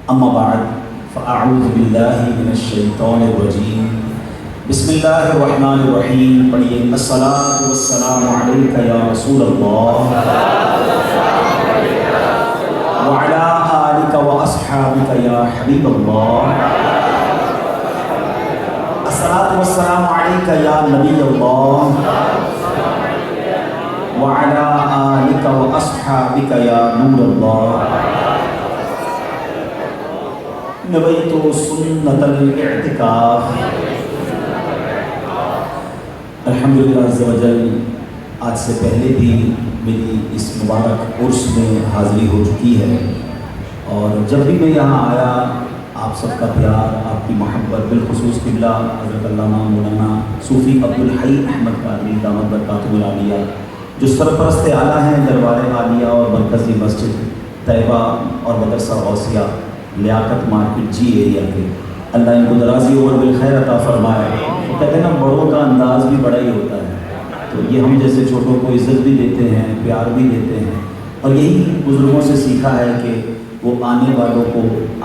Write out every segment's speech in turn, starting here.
اما بعد فاعوذ باللہ من الشیطان الرجیم بسم اللہ الرحمن الرحیم. پڑھیے الصلاۃ والسلام علیک یا رسول اللہ وعلی آلک واصحابک یا حبیب اللہ. الصلاۃ والسلام علیک یا نبی اللہ وعلی آلک واصحابک یا نور اللہ. نویت سنت الاعتکاف. الحمدللہ عز و جل آج سے پہلے بھی میری اس مبارک عرس میں حاضری ہو چکی ہے، اور جب بھی میں یہاں آیا آپ سب کا پیار، آپ کی محبت، بالخصوص قبلہ حضرت علامہ مولانا صوفی عبدالحی احمد قادری دامت برکاتہ العالیہ جو سرپرست اعلیٰ ہیں دربار عالیہ اور مرکزی مسجد طیبہ اور مدرسہ غوثیہ لیاقت مارکیٹ جی ایریا کے، اللہ ان کو درازی عمر بالخیر عطا فرمائے. وہ کہتے ہیں نا بڑوں کا انداز بھی بڑا ہی ہوتا ہے، تو یہ ہم جیسے چھوٹوں کو عزت بھی دیتے ہیں، پیار بھی دیتے ہیں، اور یہی بزرگوں سے سیکھا ہے کہ وہ آنے والوں کو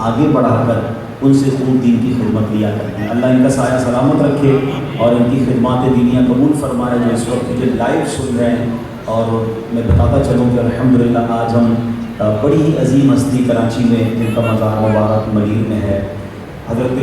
آگے بڑھا کر ان سے خوب دین کی خدمت لیا کرتے ہیں. اللہ ان کا سایہ سلامت رکھے اور ان کی خدمات دینیہ قبول فرمائے جو اس وقت مجھے لائیو سن رہے ہیں. اور میں بتاتا چلوں کہ الحمدللہ آج ہم بڑی ہی عظیم ہستی کراچی میں جن کا مزار مبارک ملیر میں ہے، حضرت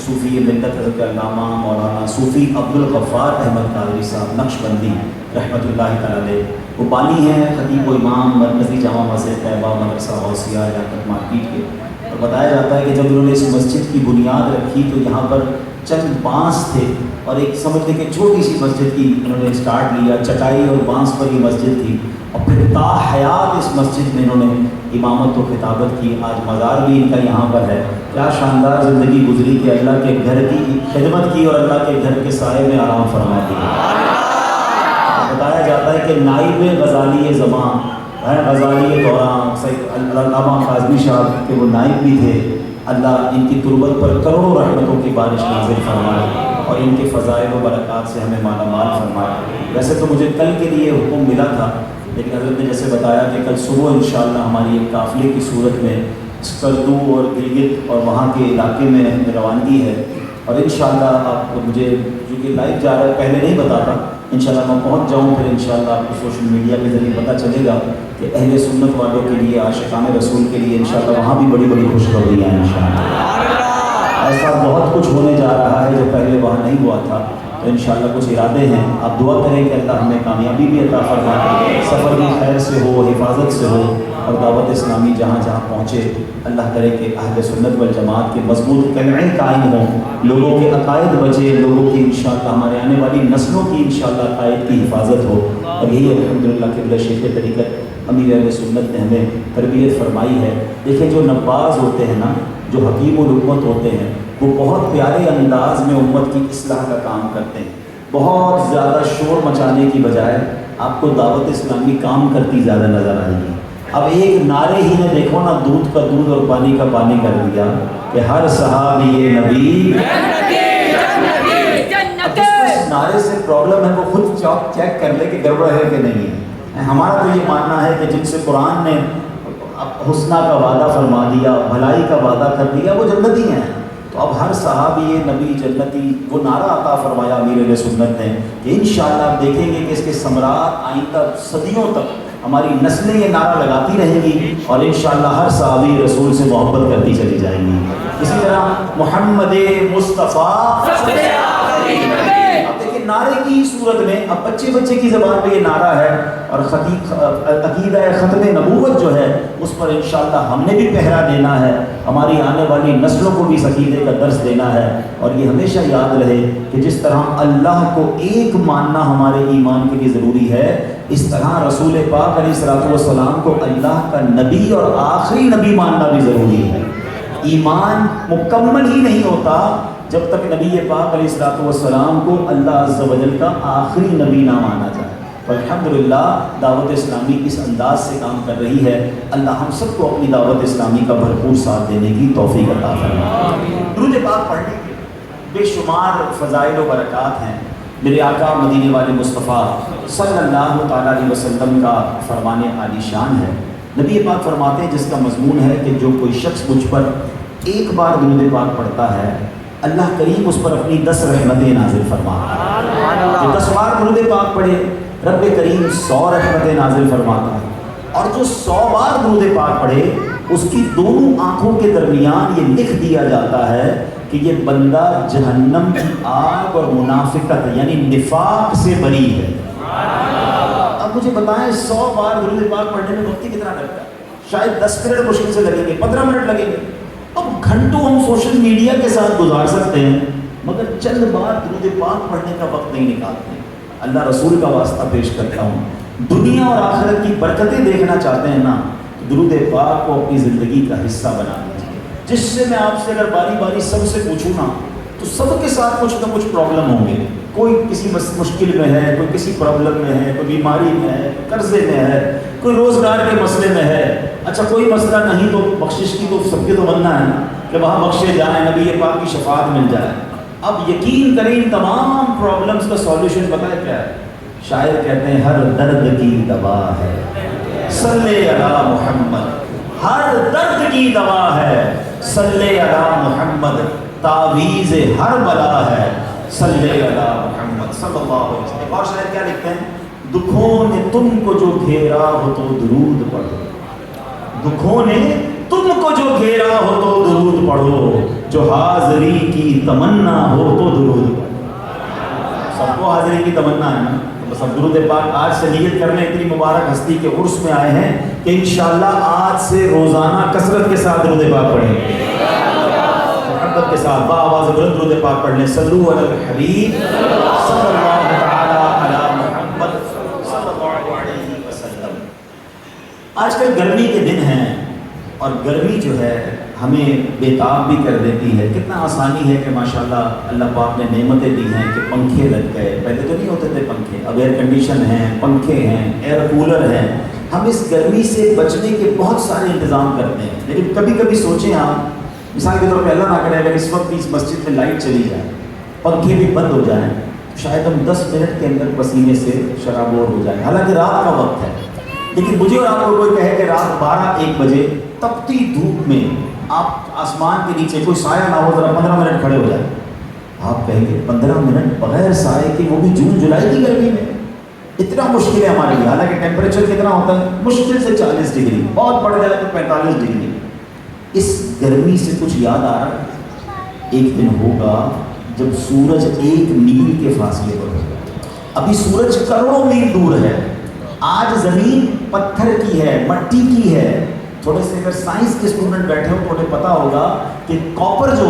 صوفی ملت حضرت علامہ مولانا صوفی عبدالغفار احمد قادری صاحب نقشبندی رحمۃ اللہ تعالی علیہ. وہ بانی ہیں، خطیب و امام مرکزی جامع مسجد طیبہ مدرسہ غوثیہ لیاقت مارکیٹ کے. اور بتایا جاتا ہے کہ جب انہوں نے اس مسجد کی بنیاد رکھی تو یہاں پر چند بانس تھے، اور ایک سمجھتے کہ چھوٹی سی مسجد کی انہوں نے اسٹارٹ لیا، چٹائی اور بانس پر یہ مسجد تھی، اور پھر تا حیات اس مسجد میں انہوں نے امامت و خطابت کی. آج مزار بھی ان کا یہاں پر ہے. کیا شاندار زندگی گزری کہ اللہ کے گھر کی خدمت کی اور اللہ کے گھر کے سائے میں آرام فرما دیا. بتایا جاتا ہے کہ نائب غزالی زمان غزالی دوران سید علامہ کاظمی صاحب کے وہ نائب بھی تھے. اللہ ان کی تربت پر کروڑوں رحمتوں کی بارش نازل فرمائے اور ان کے فضائل و برکات سے ہمیں مالا مال فرمائے. ویسے تو مجھے کل کے لیے حکم ملا تھا، لیکن حضرت نے جیسے بتایا کہ کل صبح انشاءاللہ ہماری ایک قافلے کی صورت میں اسکردو اور گلگت اور وہاں کے علاقے میں روانگی ہے، اور انشاءاللہ آپ کو مجھے جو کہ لائیو جا رہا ہے پہلے نہیں بتاتا، انشاءاللہ میں پہنچ جاؤں پھر انشاءاللہ آپ کو سوشل میڈیا کے ذریعے پتہ چلے گا کہ اہل سنت والوں کے لیے، عاشقان رسول کے لیے انشاءاللہ وہاں بھی بڑی بڑی خوشخبریاں ہیں انشاءاللہ. ایسا بہت کچھ ہونے جا رہا ہے جو پہلے وہاں نہیں ہوا تھا، تو انشاءاللہ کچھ ارادے ہیں. آپ دعا کریں کہ اللہ ہمیں کامیابی بھی عطا فرمائے، سفر بھی خیر سے ہو، حفاظت سے ہو، اور دعوت اسلامی جہاں جہاں پہنچے اللہ کرے کہ اہل سنت والجماعت کے مضبوط قلعیں قائم ہوں، لوگوں کے عقائد بچے، لوگوں کی انشاءاللہ ہمارے آنے والی نسلوں کی انشاءاللہ عقائد کی حفاظت ہو. اور یہی الحمدللہ قبلہ شیخ طریقت امیر اہل سنت نے ہمیں تربیت فرمائی ہے. دیکھیں جو نواز ہوتے ہیں نا، جو حکیم و حکمت ہوتے ہیں، وہ بہت پیارے انداز میں امت کی اصلاح کا کام کرتے ہیں. بہت زیادہ شور مچانے کی بجائے آپ کو دعوت اسلامی کام کرتی زیادہ نظر آئے گی. اب ایک نعرے ہی نے دیکھو نا، دودھ کا دودھ اور پانی کا پانی کر دیا کہ ہر صحابی نبی اس نعرے سے پرابلم ہے وہ خود چیک کر لے کہ گڑبڑ ہے کہ نہیں ہے. ہمارا تو یہ ماننا ہے کہ جن سے قرآن نے حسنہ کا وعدہ فرما دیا، بھلائی کا وعدہ کر دیا، وہ جنتی ہیں. تو اب ہر صحابی نبی جنتی، وہ نعرہ عطا فرمایا امیر اہل سنت نے کہ انشاءاللہ آپ دیکھیں گے کہ اس کے ثمرات آئندہ صدیوں تک ہماری نسلیں یہ نعرہ لگاتی رہیں گی، اور انشاءاللہ ہر صحابی رسول سے محبت کرتی چلی جائیں گی. اسی طرح محمد مصطفیٰ نعرے کی صورت میں اب بچے کی زبان پہ یہ نعرہ ہے، اور عقیدہ ختم نبوت جو ہے اس پر انشاءاللہ ہم نے بھی پہرا دینا ہے، ہماری آنے والی نسلوں کو بھی اس عقیدے کا درس دینا ہے. اور یہ ہمیشہ یاد رہے کہ جس طرح اللہ کو ایک ماننا ہمارے ایمان کے لیے ضروری ہے، اس طرح رسول پاک علیہ الصلوۃ والسلام کو اللہ کا نبی اور آخری نبی ماننا بھی ضروری ہے. ایمان مکمل ہی نہیں ہوتا جب تک نبی پاک علیہ الصلوۃ والسلام کو اللہ عز و جل کا آخری نبی نہ مانا جائے. الحمدللہ دعوت اسلامی اس انداز سے کام کر رہی ہے. اللہ ہم سب کو اپنی دعوت اسلامی کا بھرپور ساتھ دینے کی توفیق عطا فرمائے. درود پاک پڑھنے کے بے شمار فضائل و برکات ہیں. میرے آقا مدینے والے مصطفیٰ صلی اللہ تعالیٰ علیہ وسلم کا فرمان عالی شان ہے. نبی پاک فرماتے ہیں جس کا مضمون ہے کہ جو کوئی شخص مجھ پر ایک بار درود پاک پڑھتا ہے اللہ کریم اس پر اپنی 10 رحمتیں نازل فرماتا ہے. جو 10 بار درود پاک پڑھے رب کریم 100 رحمتیں نازل فرماتا ہے. اور جو 100 بار درود پاک پڑھے اس کی دونوں آنکھوں کے درمیان یہ لکھ دیا جاتا ہے کہ یہ بندہ جہنم کی آگ اور منافقت یعنی نفاق سے بری ہے. اب مجھے بتائیں 100 بار درود پاک پڑھنے میں وقت کتنا لگتا ہے؟ شاید 10 منٹ مشکل سے لگیں گے, 15 منٹ لگیں گے. اب گھنٹوں ہم سوشل میڈیا کے ساتھ گزار سکتے ہیں مگر چند بار درود پاک پڑھنے کا وقت نہیں نکالتے. اللہ رسول کا واسطہ پیش کرتا ہوں, دنیا اور آخرت کی برکتیں دیکھنا چاہتے ہیں نا, درود پاک کو اپنی زندگی کا حصہ بنا لیجیے. جس سے میں آپ سے اگر باری باری سب سے پوچھوں نا تو سب کے ساتھ کچھ نہ کچھ پرابلم ہوں گے. کوئی کسی مشکل میں ہے, کوئی کسی پرابلم میں ہے, کوئی بیماری میں ہے, قرضے میں ہے, کوئی روزگار کے مسئلے میں ہے. اچھا کوئی مسئلہ نہیں تو بخشش کی تو سب کے تو بننا ہے نا کہ وہاں بخشے جائیں, نبی پاک کی شفاعت مل جائے. اب یقین کریں ان تمام پرابلمس کا سولوشن پتہ ہے کیا ہے؟ شاعر کہتے ہیں ہر درد کی دوا ہے صلی علی محمد. ہر درد کی دوا ہے صلی علی محمد. تعویذ ہر بلا ہے صلی علی محمد صلی اللہ علیہ وسلم. ایک اور شاعر کیا لکھتے ہیں؟ دکھوں نے تم کو جو گھیرا ہو تو درود پڑھو. دکھوں نے تم کو جو گھیرا ہو تو درود پڑھو. جو حاضری کی تمنا ہو تو درود پڑھو. سب کو حاضری کی تمنا ہے نا, تو سب درود پاک آج سے نیت کر لیں. اتنی مبارک ہستی کے عرس میں آئے ہیں کہ انشاءاللہ آج سے روزانہ کثرت کے ساتھ درود پاک پڑھیں گے, محبت کے ساتھ بآواز بلند درود پاک پڑھ لیں. صلو علی الحبیب صلی اللہ تعالی علی محمد صلی اللہ علیہ وسلم. آج کل گرمی کے دن ہیں اور گرمی جو ہے ہمیں بےتاب بھی کر دیتی ہے. کتنا آسانی ہے کہ ماشاءاللہ اللہ پاک نے نعمتیں دی ہیں کہ پنکھے لگ گئے. پہلے تو نہیں ہوتے تھے پنکھے, اب ایئر کنڈیشن ہیں, پنکھے ہیں, ایئر کولر ہیں. ہم اس گرمی سے بچنے کے بہت سارے انتظام کرتے ہیں. لیکن کبھی کبھی سوچیں آپ, مثال کے طور پہ اللہ نہ کرے اگر اس وقت اس مسجد میں لائٹ چلی جائے, پنکھے بھی بند ہو جائیں, شاید ہم 10 منٹ کے اندر پسینے سے شرابور ہو جائیں. حالانکہ رات کا وقت ہے, لیکن مجھے اور آپ کو کوئی کہے کہ رات 12-1 بجے تپتی دھوپ میں آپ آسمان کے نیچے کوئی سایہ نہ ہو, ذرا 15 منٹ کھڑے ہو جائیں. آپ کہیں گے 15 منٹ بغیر سائے کے, وہ بھی جون جولائی کی گرمی میں, اتنا مشکل ہے ہمارے لیے. حالانکہ ٹیمپریچر کتنا ہوتا ہے مشکل سے 40 ڈگری, بہت بڑھ جائے تو 45 ڈگری. اس گرمی سے کچھ یاد آ رہا ہے؟ ایک دن ہوگا جب سورج 1 میل کے فاصلے پر ہوگا. ابھی سورج کروڑوں میل دور ہے. آج زمین پتھر کی ہے, مٹی کی ہے. تھوڑے سے اگر سائنس کے اسٹوڈنٹ بیٹھے ہو تو انہیں پتا ہوگا کہ کاپر جو